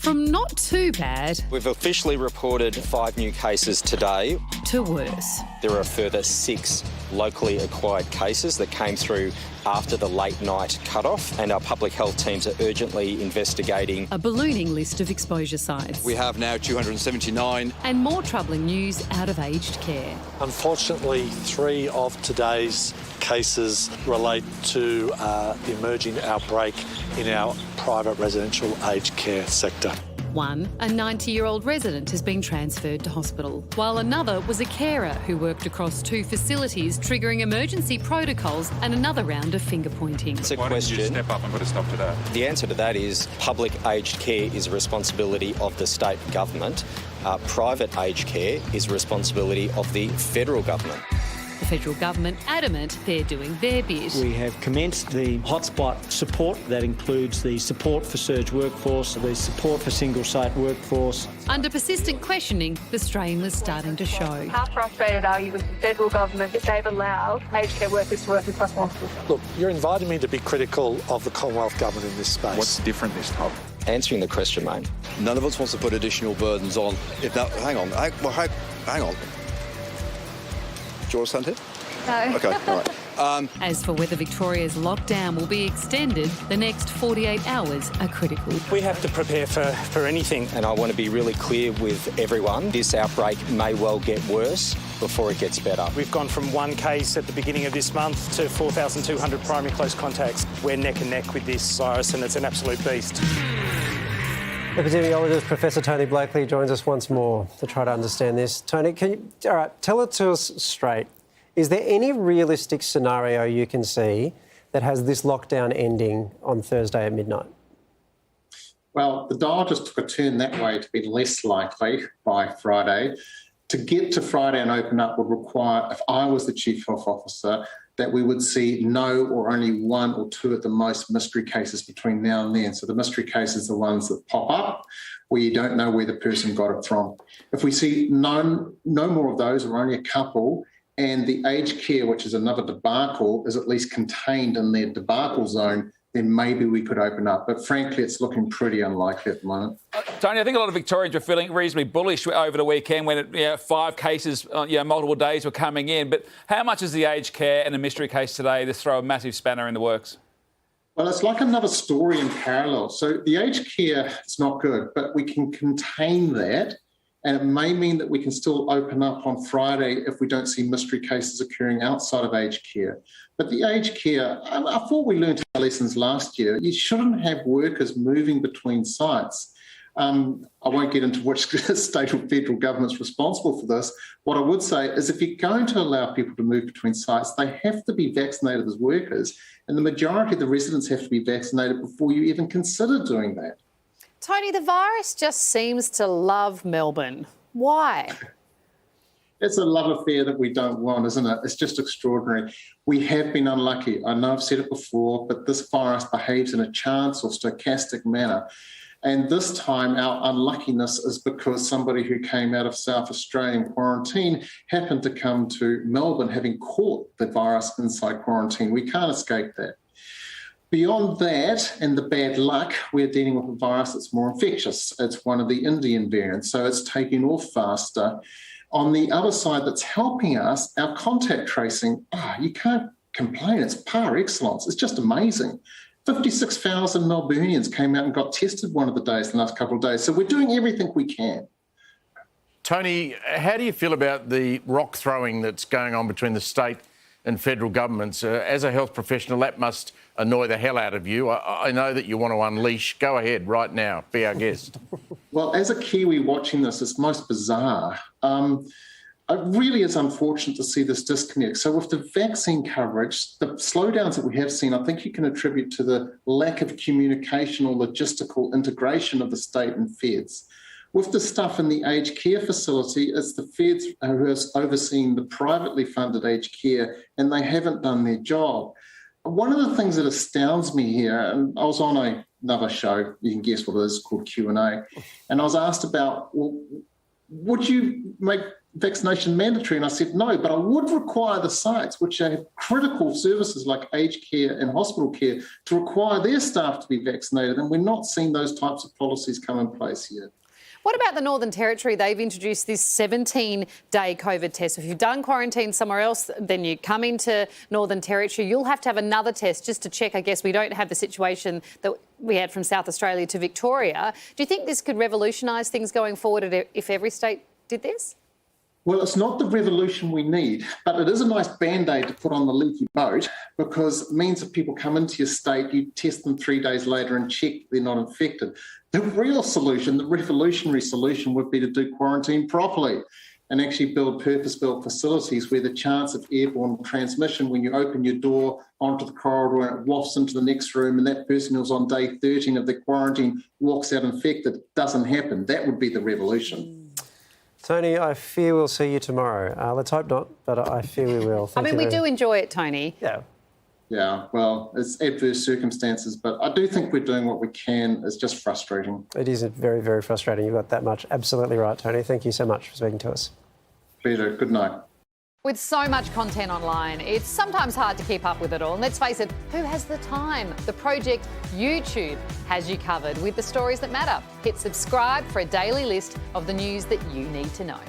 From not too bad We've officially reported 5 new cases today. to worse. There are a further 6 locally acquired cases that came through after the late night cut-off, and our public health teams are urgently investigating. A ballooning list of exposure sites. We have now 279. And more troubling news out of aged care. Unfortunately, 3 of today's cases relate to the emerging outbreak in our private residential aged care sector. One, a 90-year-old resident has been transferred to hospital, while another was a carer who worked across 2 facilities, triggering emergency protocols and another round of finger-pointing. It's a Why question. don't you step up and put a stop to that? The answer to that is public aged care is a responsibility of the state government. Private aged care is a responsibility of the federal government. The federal government adamant they're doing their bit. We have commenced the hotspot support. That includes the support for surge workforce, the support for single-site workforce. Under persistent questioning, the strain was starting to show. How frustrated are you with the federal government if they've allowed aged care workers to work across hospitals? Look, you're inviting me to be critical of the Commonwealth government in this space. What's different this time? Answering the question, mate. None of us wants to put additional burdens on. Hang on. Hang on. Do you want to stand here? No. Okay, all right. As for whether Victoria's lockdown will be extended, the next 48 hours are critical. We have to prepare for anything. And I want to be really clear with everyone, this outbreak may well get worse before it gets better. We've gone from 1 case at the beginning of this month to 4,200 primary close contacts. We're neck and neck with this virus and it's an absolute beast. Epidemiologist Professor Tony Blakely joins us once more to try to understand this. Tony, tell it to us straight. Is there any realistic scenario you can see that has this lockdown ending on Thursday at midnight? Well, the dial just took a turn that way to be less likely by Friday. To get to Friday and open up would require, if I was the Chief Health Officer, that we would see no or only 1 or 2 at the most mystery cases between now and then. So the mystery cases are the ones that pop up where you don't know where the person got it from. If we see no more of those or only a couple, and the aged care, which is another debacle, is at least contained in their debacle zone, then maybe we could open up. But frankly, it's looking pretty unlikely at the moment. Tony, I think a lot of Victorians were feeling reasonably bullish over the weekend when 5 cases, multiple days were coming in. But how much is the aged care and the mystery case today to throw a massive spanner in the works? Well, it's like another story in parallel. So the aged care is not good, but we can contain that. And it may mean that we can still open up on Friday if we don't see mystery cases occurring outside of aged care. But the aged care, I thought we learned our lessons last year. You shouldn't have workers moving between sites. I won't get into which state or federal government's responsible for this. What I would say is if you're going to allow people to move between sites, they have to be vaccinated as workers. And the majority of the residents have to be vaccinated before you even consider doing that. Tony, the virus just seems to love Melbourne. Why? It's a love affair that we don't want, isn't it? It's just extraordinary. We have been unlucky. I know I've said it before, but this virus behaves in a chance or stochastic manner. And this time our unluckiness is because somebody who came out of South Australia in quarantine happened to come to Melbourne having caught the virus inside quarantine. We can't escape that. Beyond that and the bad luck, we're dealing with a virus that's more infectious. It's one of the Indian variants, so it's taking off faster. On the other side that's helping us, our contact tracing, you can't complain. It's par excellence. It's just amazing. 56,000 Melburnians came out and got tested one of the days, the last couple of days. So we're doing everything we can. Tony, how do you feel about the rock throwing that's going on between the state and federal governments? As a health professional, that must annoy the hell out of you. I know that you want to unleash. Go ahead right now. Be our guest. Well, as a Kiwi watching this, it's most bizarre. It really is unfortunate to see this disconnect. So with the vaccine coverage, the slowdowns that we have seen, I think you can attribute to the lack of communication or logistical integration of the state and feds. With the stuff in the aged care facility, it's the feds who are overseeing the privately funded aged care, and they haven't done their job. One of the things that astounds me here, and I was on another show, you can guess what it is, called Q&A, and I was asked about, well, would you make vaccination mandatory? And I said, no, but I would require the sites, which have critical services like aged care and hospital care, to require their staff to be vaccinated. And we're not seeing those types of policies come in place yet. What about the Northern Territory? They've introduced this 17-day COVID test. If you've done quarantine somewhere else, then you come into Northern Territory, you'll have to have another test just to check. I guess we don't have the situation that we had from South Australia to Victoria. Do you think this could revolutionise things going forward if every state did this? Well, it's not the revolution we need, but it is a nice Band-Aid to put on the leaky boat, because it means if people come into your state, you test them 3 days later and check they're not infected. The real solution, the revolutionary solution, would be to do quarantine properly and actually build purpose-built facilities where the chance of airborne transmission, when you open your door onto the corridor and it wafts into the next room and that person who's on day 13 of their quarantine walks out infected, doesn't happen. That would be the revolution. Tony, I fear we'll see you tomorrow. Let's hope not, but I fear we will. We do enjoy it, Tony. Yeah. Yeah, well, it's adverse circumstances, but I do think we're doing what we can. It's just frustrating. It is very, very frustrating. You've got that much. Absolutely right, Tony. Thank you so much for speaking to us. Pleasure. Good night. With so much content online, it's sometimes hard to keep up with it all. And let's face it, who has the time? The Project YouTube has you covered with the stories that matter. Hit subscribe for a daily list of the news that you need to know.